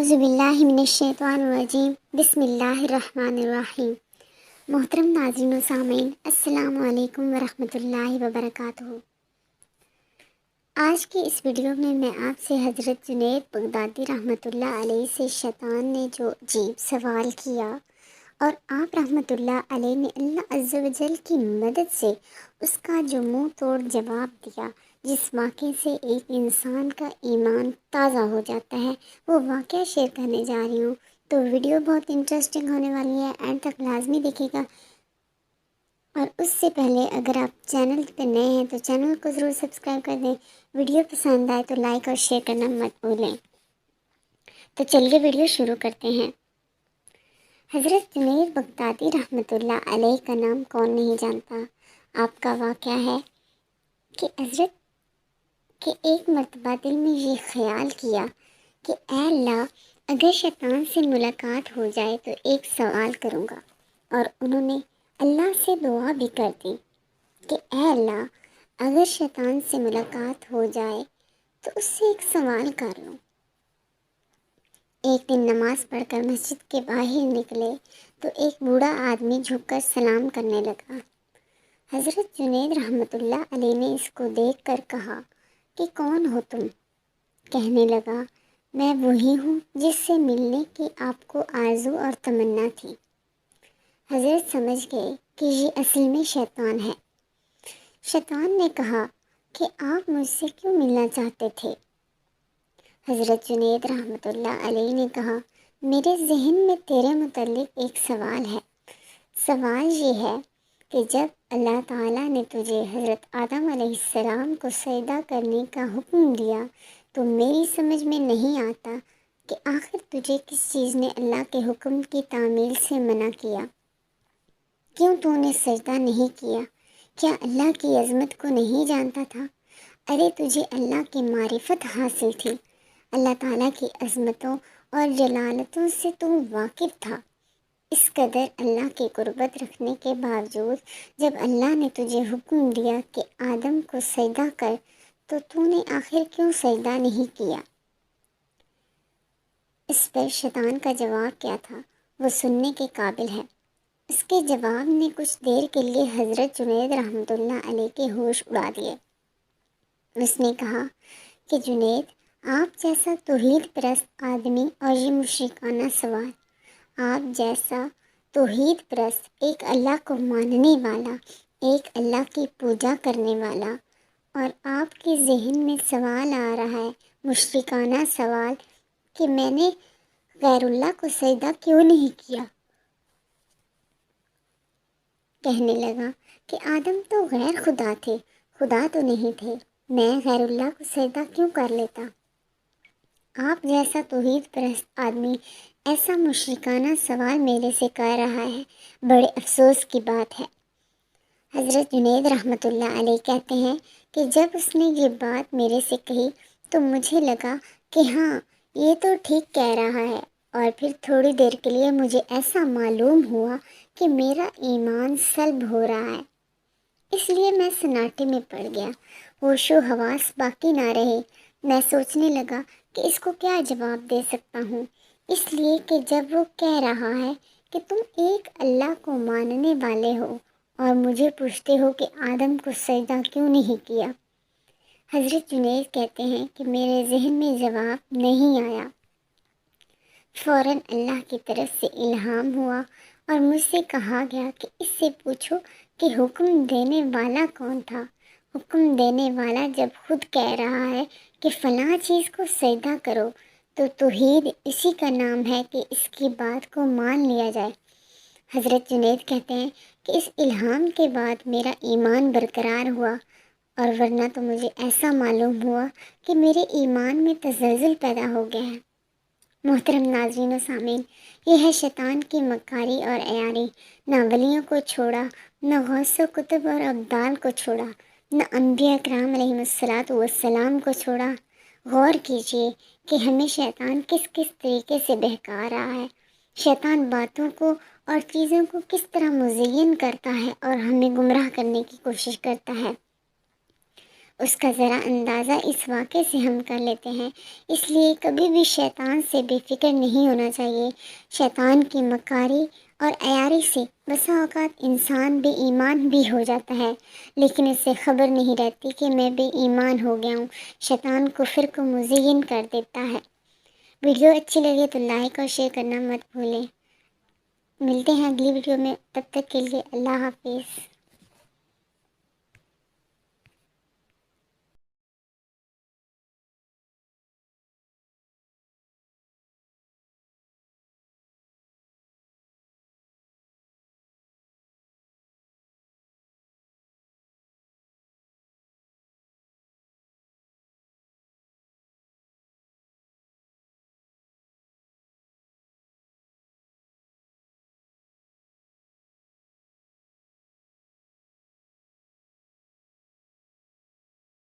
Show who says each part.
Speaker 1: اعوذ باللہ من الشیطان الرجیم بسم اللہ الرحمن الرحیم۔ محترم ناظرین و سامعین، السلام علیکم ورحمۃ اللہ وبرکاتہ۔ آج کی اس ویڈیو میں آپ سے حضرت جنید بغدادی رحمۃ اللہ علیہ سے شیطان نے جو عجیب سوال کیا اور آپ رحمۃ اللہ علیہ نے اللہ عز و جل کی مدد سے اس کا جو منہ توڑ جواب دیا، جس واقعے سے ایک انسان کا ایمان تازہ ہو جاتا ہے، وہ واقعہ شیئر کرنے جا رہی ہوں۔ تو ویڈیو بہت انٹرسٹنگ ہونے والی ہے، اینڈ تک لازمی دیکھیے گا۔ اور اس سے پہلے اگر آپ چینل پہ نئے ہیں تو چینل کو ضرور سبسکرائب کر دیں۔ ویڈیو پسند آئے تو لائک اور شیئر کرنا مت بھولیں۔ تو چلیے ویڈیو شروع کرتے ہیں۔ حضرت جنید بغدادی رحمۃ اللہ علیہ کا نام کون نہیں جانتا۔ آپ کا واقعہ ہے کہ حضرت کہ ایک مرتبہ دل میں یہ خیال کیا کہ اے اللہ، اگر شیطان سے ملاقات ہو جائے تو ایک سوال کروں گا، اور انہوں نے اللہ سے دعا بھی کر دی کہ اے اللہ، اگر شیطان سے ملاقات ہو جائے تو اس سے ایک سوال کر لوں۔ ایک دن نماز پڑھ کر مسجد کے باہر نکلے تو ایک بوڑھا آدمی جھک کر سلام کرنے لگا۔ حضرت جنید رحمۃ اللہ علیہ نے اس کو دیکھ کر کہا کہ کون ہو تم؟ کہنے لگا، میں وہی ہوں جس سے ملنے کی آپ کو آرزو اور تمنا تھی۔ حضرت سمجھ گئے کہ یہ اصل میں شیطان ہے۔ شیطان نے کہا کہ آپ مجھ سے کیوں ملنا چاہتے تھے؟ حضرت جنید رحمۃ اللہ علیہ نے کہا، میرے ذہن میں تیرے متعلق ایک سوال ہے۔ سوال یہ ہے کہ جب اللہ تعالیٰ نے تجھے حضرت آدم علیہ السلام کو سجدہ کرنے کا حکم دیا تو میری سمجھ میں نہیں آتا کہ آخر تجھے کس چیز نے اللہ کے حکم کی تعمیل سے منع کیا؟ کیوں تو نے سجدہ نہیں کیا؟ کیا اللہ کی عظمت کو نہیں جانتا تھا؟ ارے تجھے اللہ کی معرفت حاصل تھی، اللہ تعالیٰ کی عظمتوں اور جلالتوں سے تو واقف تھا۔ اس قدر اللہ کی قربت رکھنے کے باوجود جب اللہ نے تجھے حکم دیا کہ آدم کو سجدہ کر تو نے آخر کیوں سجدہ نہیں کیا؟ اس پر شیطان کا جواب کیا تھا، وہ سننے کے قابل ہے۔ اس کے جواب نے کچھ دیر کے لیے حضرت جنید رحمۃ اللہ علیہ کے ہوش اڑا دیے۔ اس نے کہا کہ جنید، آپ جیسا توحید پرست آدمی اور یہ مشرکانہ سوال، آپ جیسا توحید پرست، ایک اللہ کو ماننے والا، ایک اللہ کی پوجا کرنے والا، اور آپ کے ذہن میں سوال آ رہا ہے، مشرکانہ سوال، کہ میں نے غیر اللہ کو سجدہ کیوں نہیں کیا؟ کہنے لگا کہ آدم تو غیر خدا تھے، خدا تو نہیں تھے، میں غیر اللہ کو سجدہ کیوں کر لیتا؟ آپ جیسا توحید پرست آدمی ایسا مشرکانہ سوال میرے سے کر رہا ہے، بڑے افسوس کی بات ہے۔ حضرت جنید رحمۃ اللہ علیہ کہتے ہیں کہ جب اس نے یہ بات میرے سے کہی تو مجھے لگا کہ ہاں، یہ تو ٹھیک کہہ رہا ہے، اور پھر تھوڑی دیر کے لیے مجھے ایسا معلوم ہوا کہ میرا ایمان سلب ہو رہا ہے۔ اس لیے میں سناٹے میں پڑ گیا، ہوش و حواس باقی نہ رہے۔ میں سوچنے لگا کہ اس کو کیا جواب دے سکتا ہوں، اس لیے کہ جب وہ کہہ رہا ہے کہ تم ایک اللہ کو ماننے والے ہو اور مجھے پوچھتے ہو کہ آدم کو سجدہ کیوں نہیں کیا۔ حضرت جنید کہتے ہیں کہ میرے ذہن میں جواب نہیں آیا۔ فوراً اللہ کی طرف سے الہام ہوا اور مجھ سے کہا گیا کہ اس سے پوچھو کہ حکم دینے والا کون تھا۔ حکم دینے والا جب خود کہہ رہا ہے کہ فلاں چیز کو سجدہ کرو تو توحید اسی کا نام ہے کہ اس کی بات کو مان لیا جائے۔ حضرت جنید کہتے ہیں کہ اس الہام کے بعد میرا ایمان برقرار ہوا، اور ورنہ تو مجھے ایسا معلوم ہوا کہ میرے ایمان میں تزلزل پیدا ہو گیا ہے۔ محترم ناظرین و سامعین، یہ ہے شیطان کی مکاری اور عیاری۔ نہ ولیوں کو چھوڑا، نہ غوث و کتب اور ابدال کو چھوڑا، نہ انبیاء کرام علیہ الصلاۃ والسلام کو چھوڑا۔ غور کیجئے کہ ہمیں شیطان کس کس طریقے سے بہکا رہا ہے۔ شیطان باتوں کو اور چیزوں کو کس طرح مزین کرتا ہے اور ہمیں گمراہ کرنے کی کوشش کرتا ہے۔ اس کا ذرا اندازہ اس واقعے سے ہم کر لیتے ہیں۔ اس لیے کبھی بھی شیطان سے بے فکر نہیں ہونا چاہیے۔ شیطان کی مکاری اور عیاری سے بسا اوقات انسان بے ایمان بھی ہو جاتا ہے، لیکن اسے خبر نہیں رہتی کہ میں بے ایمان ہو گیا ہوں۔ شیطان کفر کو مزین کر دیتا ہے۔ ویڈیو اچھی لگے تو لائک اور شیئر کرنا مت بھولیں۔ ملتے ہیں اگلی ویڈیو میں، تب تک کے لیے اللہ حافظ۔